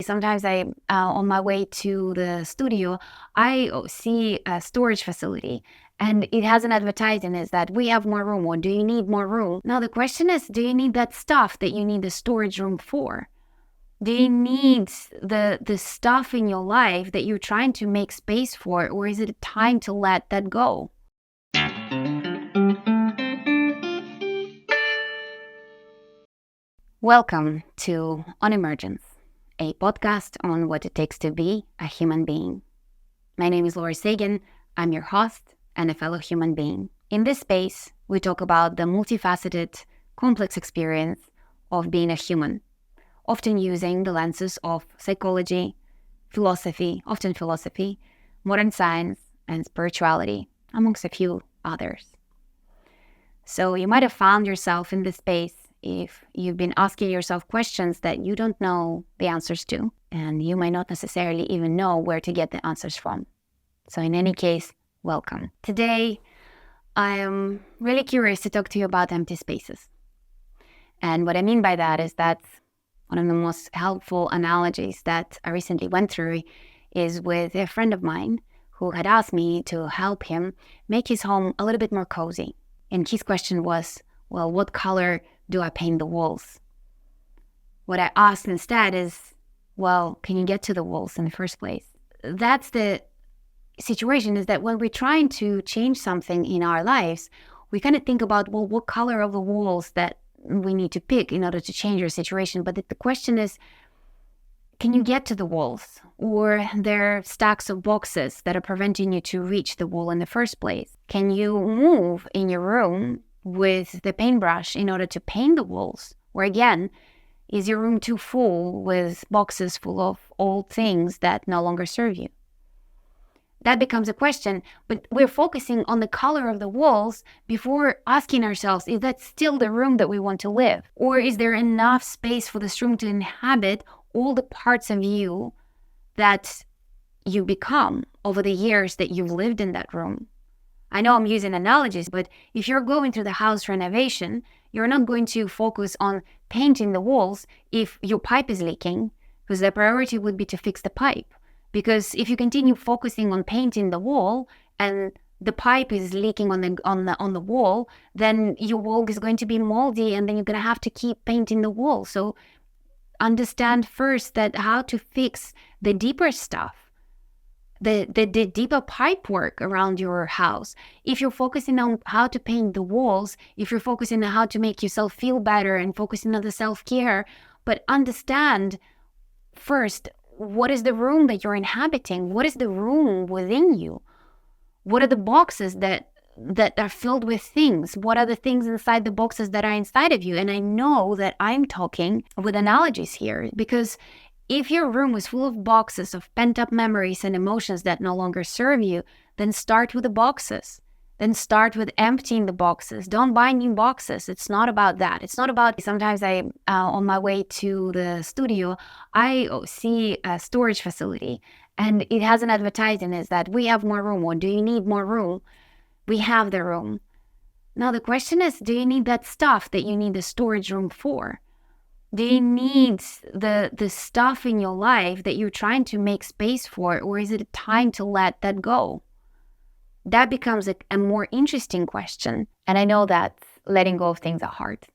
sometimes on my way to the studio, I see a storage facility and it has an advertising is that we have more room, or do you need more room? Now the question is, do you need that stuff that you need the storage room for? Do you need the stuff in your life that you're trying to make space for, or is it time to let that go? Welcome to On Emergence, a podcast on what it takes to be a human being. My name is Sagen. I'm your host and a fellow human being. In this space, we talk about the multifaceted, complex experience of being a human, often using the lenses of psychology, philosophy, modern science, and spirituality, amongst a few others. So you might have found yourself in this space if you've been asking yourself questions that you don't know the answers to, and you might not necessarily even know where to get the answers from. So in any case, welcome. Today, I am really curious to talk to you about empty spaces. And what I mean by that is that one of the most helpful analogies that I recently went through is with a friend of mine who had asked me to help him make his home a little bit more cozy. And his question was, well, what color do I paint the walls? What I asked instead is, well, can you get to the walls in the first place? That's the situation, is that when we're trying to change something in our lives, we kind of think about, well, what color of the walls that we need to pick in order to change our situation. But the question is, can you get to the walls? Or there are stacks of boxes that are preventing you to reach the wall in the first place? Can you move in your room with the paintbrush in order to paint the walls? Or again, is your room too full with boxes full of old things that no longer serve you? That becomes a question, but we're focusing on the color of the walls before asking ourselves, is that still the room that we want to live? Or is there enough space for this room to inhabit all the parts of you that you become over the years that you've lived in that room? I know I'm using analogies, but if you're going through the house renovation, you're not going to focus on painting the walls if your pipe is leaking, because the priority would be to fix the pipe. Because if you continue focusing on painting the wall and the pipe is leaking on the wall, then your wall is going to be moldy, and then you're going to have to keep painting the wall. So understand first that how to fix the deeper stuff. The deeper pipe work around your house. If you're focusing on how to paint the walls, if you're focusing on how to make yourself feel better and focusing on the self-care, but understand first, what is the room that you're inhabiting? What is the room within you? What are the boxes that are filled with things? What are the things inside the boxes that are inside of you? And I know that I'm talking with analogies here, because if your room is full of boxes of pent-up memories and emotions that no longer serve you, then start with the boxes. Then start with emptying the boxes. Don't buy new boxes. It's not about that. It's not about, sometimes on my way to the studio, I see a storage facility and it has an advertising is that we have more room, or do you need more room? We have the room. Now the question is, do you need that stuff that you need the storage room for? Do you need the stuff in your life that you're trying to make space for, or is it time to let that go? That becomes a more interesting question. And I know that letting go of things are hard.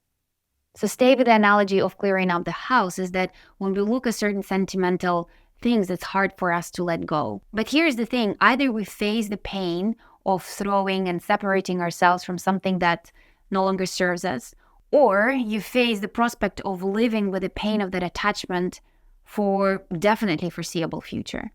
So stay with the analogy of clearing up the house, is that when we look at certain sentimental things, it's hard for us to let go. But here's the thing, either we face the pain of throwing and separating ourselves from something that no longer serves us, or you face the prospect of living with the pain of that attachment for definitely foreseeable future.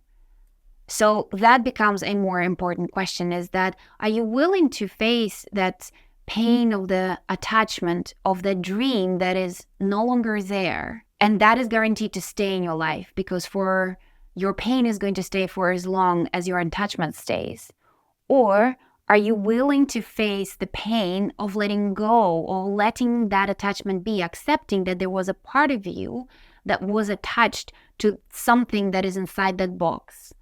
So that becomes a more important question, is that, are you willing to face that pain of the attachment of the dream that is no longer there? And that is guaranteed to stay in your life, because for your pain is going to stay for as long as your attachment stays. Or are you willing to face the pain of letting go, or letting that attachment be, accepting that there was a part of you that was attached to something that is inside that box?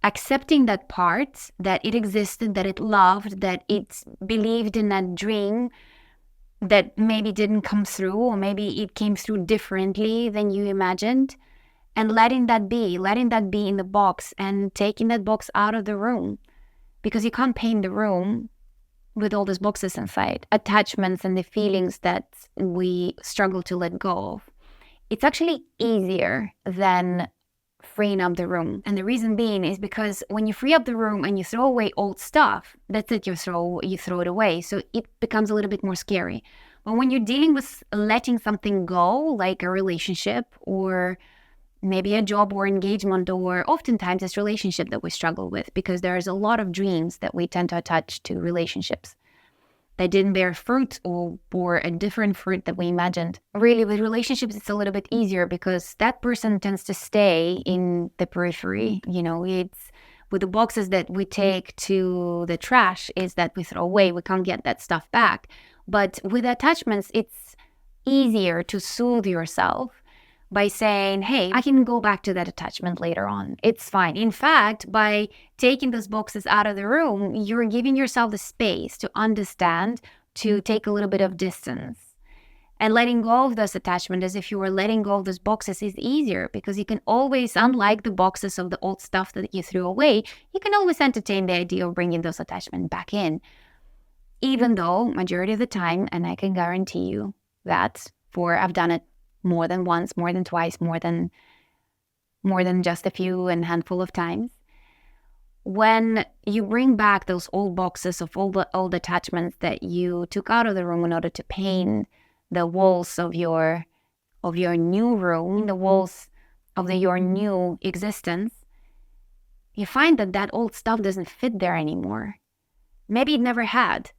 Accepting that part, that it existed, that it loved, that it believed in that dream that maybe didn't come through, or maybe it came through differently than you imagined, and letting that be in the box and taking that box out of the room, because you can't paint the room with all these boxes inside, attachments and the feelings that we struggle to let go of. It's actually easier than freeing up the room. And the reason being is because when you free up the room and you throw away old stuff, that's it, you throw it away. So it becomes a little bit more scary. But when you're dealing with letting something go, like a relationship or maybe a job or engagement, or oftentimes it's relationship that we struggle with, because there's a lot of dreams that we tend to attach to relationships that didn't bear fruit or bore a different fruit that we imagined. Really, with relationships, it's a little bit easier because that person tends to stay in the periphery. It's with the boxes that we take to the trash is that we throw away. We can't get that stuff back. But with attachments, it's easier to soothe yourself by saying, hey, I can go back to that attachment later on. It's fine. In fact, by taking those boxes out of the room, you're giving yourself the space to understand, to take a little bit of distance. And letting go of this attachment, as if you were letting go of those boxes, is easier because you can always, unlike the boxes of the old stuff that you threw away, you can always entertain the idea of bringing those attachments back in. Even though majority of the time, and I can guarantee you that I've done it more than once, more than twice, more than just a few and handful of times. When you bring back those old boxes of all the old attachments that you took out of the room in order to paint the walls of your new room, the walls of your new existence, you find that old stuff doesn't fit there anymore. Maybe it never had,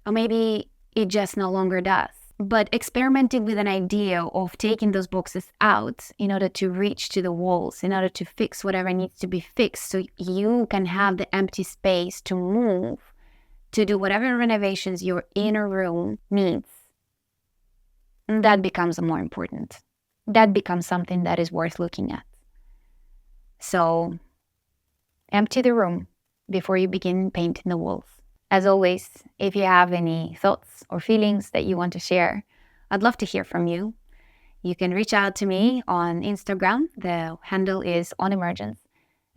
or maybe it just no longer does. But experimenting with an idea of taking those boxes out in order to reach to the walls, in order to fix whatever needs to be fixed, so you can have the empty space to move, to do whatever renovations your inner room needs, that becomes more important. That becomes something that is worth looking at. So empty the room before you begin painting the walls. As always, if you have any thoughts or feelings that you want to share, I'd love to hear from you. You can reach out to me on Instagram. The handle is On Emergence.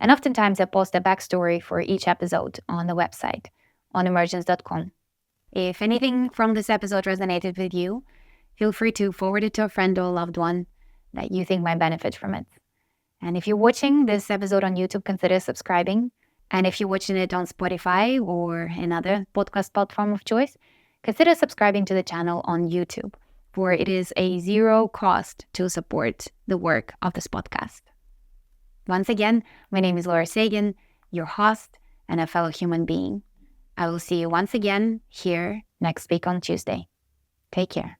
And oftentimes I post a backstory for each episode on the website, onemergence.com. If anything from this episode resonated with you, feel free to forward it to a friend or a loved one that you think might benefit from it. And if you're watching this episode on YouTube, consider subscribing. And if you're watching it on Spotify or another podcast platform of choice, consider subscribing to the channel on YouTube, for it is a zero cost to support the work of this podcast. Once again, my name is Laura Sagen, your host and a fellow human being. I will see you once again here next week on Tuesday. Take care.